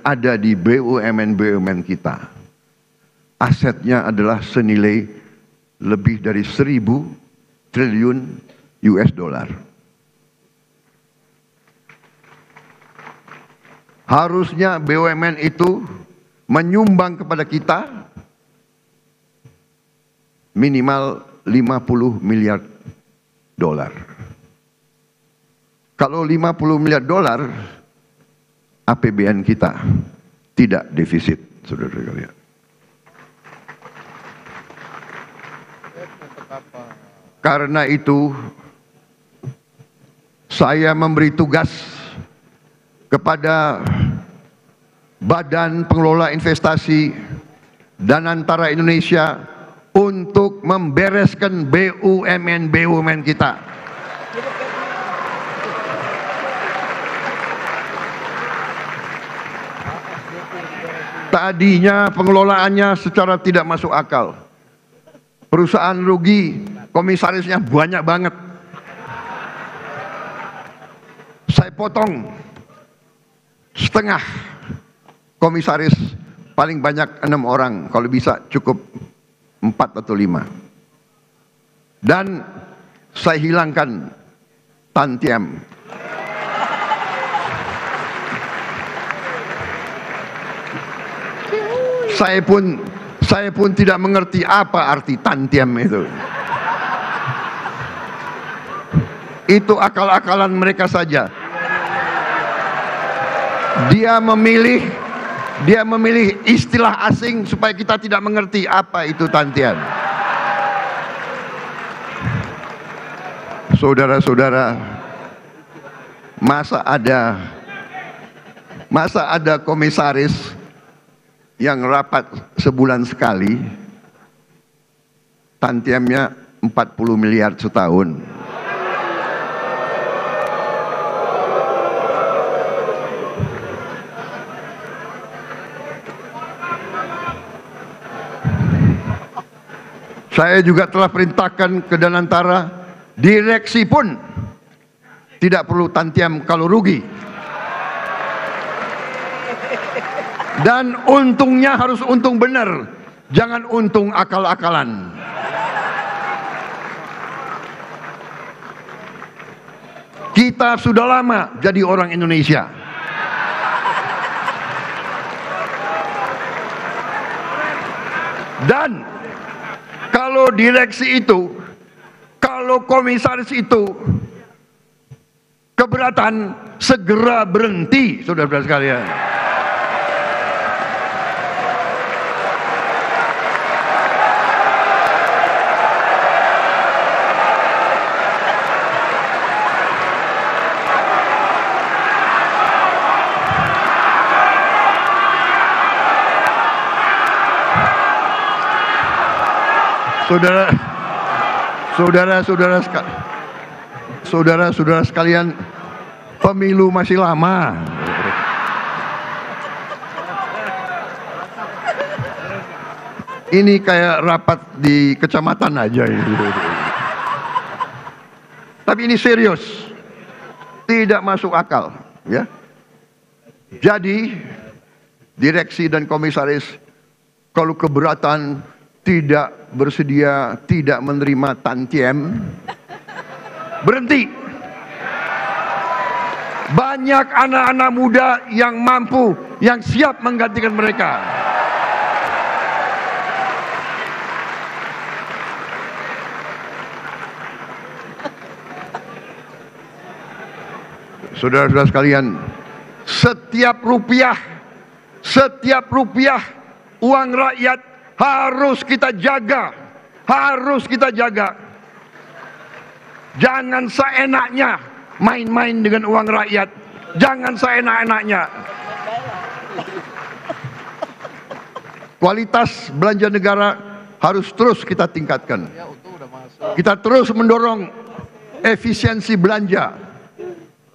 ada di BUMN-BUMN kita. Asetnya adalah senilai lebih dari 1.000 triliun US dollar. Harusnya BUMN itu menyumbang kepada kita minimal 50 miliar dolar. Kalau 50 miliar dolar, APBN kita tidak defisit, saudara sekalian. Karena itu, saya memberi tugas kepada Badan Pengelola Investasi dan Antara Indonesia untuk membereskan BUMN kita. Tadinya pengelolaannya secara tidak masuk akal. Perusahaan rugi, komisarisnya banyak banget. Saya potong setengah komisaris, paling banyak 6 orang, kalau bisa cukup 4 atau 5. Dan saya hilangkan tantiem. Saya pun tidak mengerti apa arti tantiem itu. Itu akal-akalan mereka saja. Dia memilih istilah asing supaya kita tidak mengerti apa itu tantiem. Saudara-saudara, masa ada komisaris yang rapat sebulan sekali, tantiemnya 40 miliar setahun. Saya juga telah perintahkan ke Danantara, direksi pun tidak perlu tantiem kalau rugi. Dan untungnya harus untung benar, jangan untung akal-akalan. Kita sudah lama jadi orang Indonesia. Dan kalau direksi itu, kalau komisaris itu keberatan, segera berhenti, saudara-saudara sekalian. Saudara-saudara sekalian, pemilu masih lama. Ini kayak rapat di kecamatan aja ini. Tapi ini serius, tidak masuk akal, ya. Jadi direksi dan komisaris kalau keberatan, tidak bersedia, tidak menerima tantiem, berhenti. Banyak anak-anak muda yang mampu, yang siap menggantikan mereka. Saudara-saudara sekalian, setiap rupiah uang rakyat harus kita jaga, Jangan seenaknya main-main dengan uang rakyat, jangan seenak-enaknya. Kualitas belanja negara harus terus kita tingkatkan. Kita terus mendorong efisiensi belanja.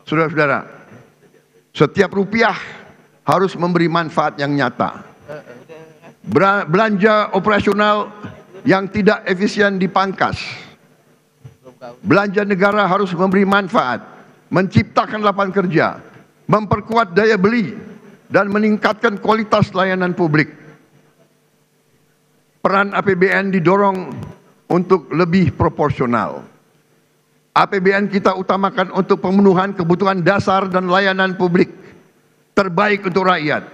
Saudara-saudara, setiap rupiah harus memberi manfaat yang nyata. Belanja operasional yang tidak efisien dipangkas. Belanja negara harus memberi manfaat, menciptakan lapangan kerja, memperkuat daya beli, dan meningkatkan kualitas layanan publik. Peran APBN didorong untuk lebih proporsional. APBN kita utamakan untuk pemenuhan kebutuhan dasar dan layanan publik terbaik untuk rakyat,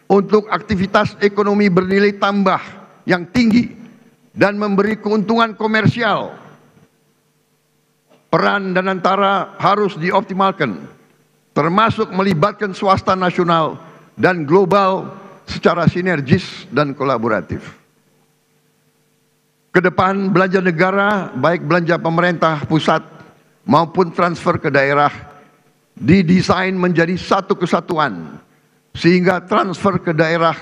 untuk aktivitas ekonomi bernilai tambah yang tinggi dan memberi keuntungan komersial. Peran Danantara harus dioptimalkan, termasuk melibatkan swasta nasional dan global secara sinergis dan kolaboratif. Kedepan belanja negara, baik belanja pemerintah pusat maupun transfer ke daerah, didesain menjadi satu kesatuan, sehingga transfer ke daerah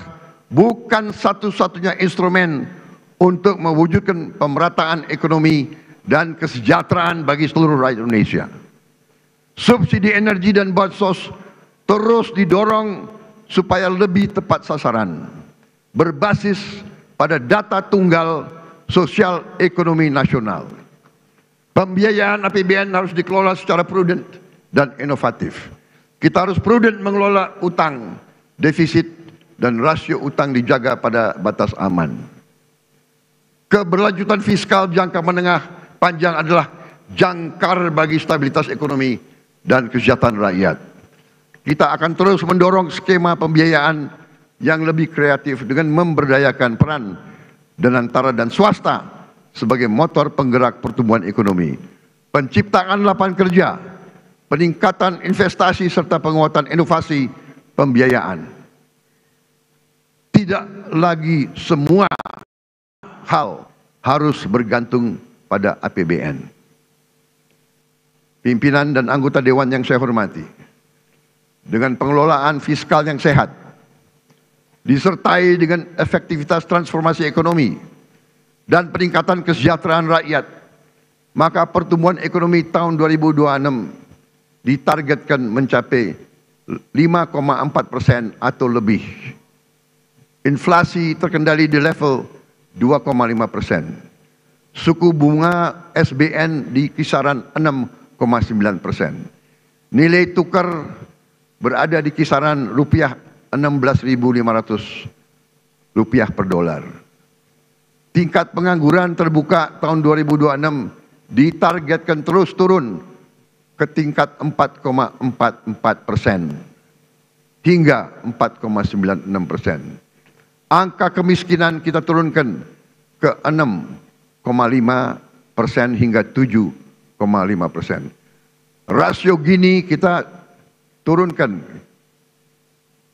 bukan satu-satunya instrumen untuk mewujudkan pemerataan ekonomi dan kesejahteraan bagi seluruh rakyat Indonesia. Subsidi energi dan bansos terus didorong supaya lebih tepat sasaran, berbasis pada data tunggal sosial ekonomi nasional. Pembiayaan APBN harus dikelola secara prudent dan inovatif. Kita harus prudent mengelola utang, defisit, dan rasio utang dijaga pada batas aman. Keberlanjutan fiskal jangka menengah panjang adalah jangkar bagi stabilitas ekonomi dan kesejahteraan rakyat. Kita akan terus mendorong skema pembiayaan yang lebih kreatif dengan memberdayakan peran Danantara dan swasta sebagai motor penggerak pertumbuhan ekonomi, penciptaan lapangan kerja, peningkatan investasi serta penguatan inovasi pembiayaan. Tidak lagi semua hal harus bergantung pada APBN. Pimpinan dan anggota dewan yang saya hormati, dengan pengelolaan fiskal yang sehat, disertai dengan efektivitas transformasi ekonomi dan peningkatan kesejahteraan rakyat, maka pertumbuhan ekonomi tahun 2026 ditargetkan mencapai 5,4% atau lebih. Inflasi terkendali di level 2,5%. Suku bunga SBN di kisaran 6,9%. Nilai tukar berada di kisaran rupiah 16.500 rupiah per dolar. Tingkat pengangguran terbuka tahun 2026 ditargetkan terus turun ke tingkat 4,44% hingga 4,96%. Angka kemiskinan kita turunkan ke 6,5% hingga 7,5%. Rasio Gini kita turunkan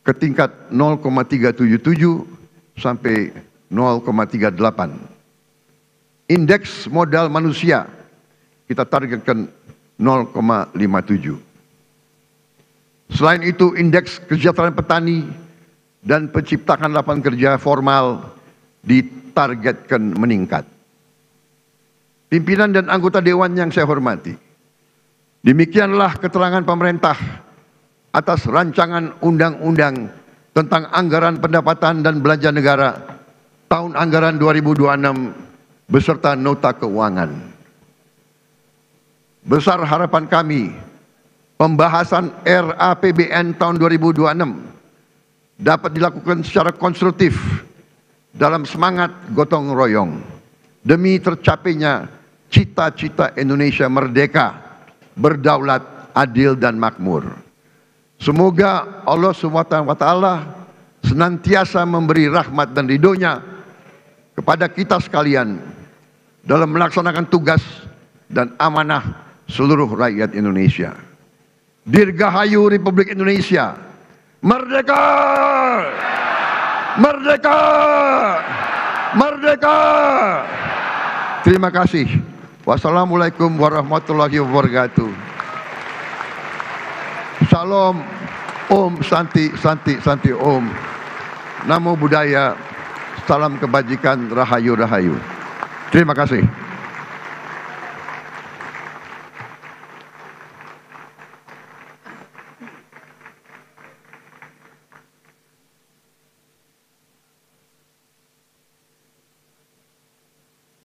ke tingkat 0,377 sampai 0,38. Indeks modal manusia kita targetkan 0,57. Selain itu, indeks kesejahteraan petani dan penciptaan lapangan kerja formal ditargetkan meningkat. Pimpinan dan anggota dewan yang saya hormati, demikianlah keterangan pemerintah atas rancangan undang-undang tentang anggaran pendapatan dan belanja negara tahun anggaran 2026 beserta nota keuangan. Besar harapan kami pembahasan RAPBN tahun 2026 dapat dilakukan secara konstruktif dalam semangat gotong royong demi tercapainya cita-cita Indonesia merdeka, berdaulat, adil dan makmur. Semoga Allah SWT senantiasa memberi rahmat dan ridhonya kepada kita sekalian dalam melaksanakan tugas dan amanah seluruh rakyat Indonesia. Dirgahayu Republik Indonesia. Merdeka! Merdeka! Merdeka! Terima kasih. Wassalamualaikum warahmatullahi wabarakatuh. Salam, Om, Santi, Santi, Santi, Om. Namo Buddhaya, salam kebajikan, Rahayu, Rahayu. Terima kasih.